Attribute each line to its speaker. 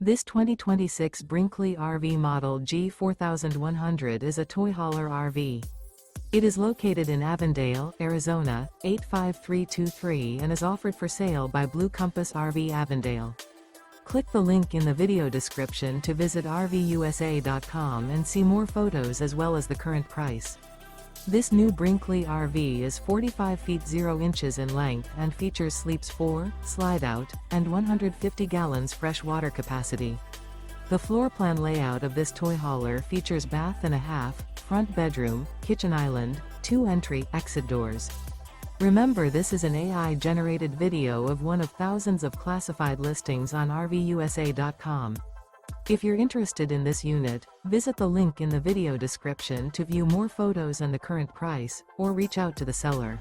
Speaker 1: This 2026 Brinkley RV Model G 4100 is a toy hauler RV. It is located in Avondale, Arizona, 85323 and is offered for sale by Blue Compass RV Avondale. Click the link in the video description to visit RVUSA.com and see more photos as well as the current price. This new Brinkley RV is 45 feet 0 inches in length and features sleeps 4, slide-out, and 150 gallons fresh water capacity. The floor plan layout of this toy hauler features bath and a half, front bedroom, kitchen island, 2 entry/exit doors. Remember, this is an AI-generated video of one of thousands of classified listings on RVUSA.com. If you're interested in this unit, visit the link in the video description to view more photos and the current price, or reach out to the seller.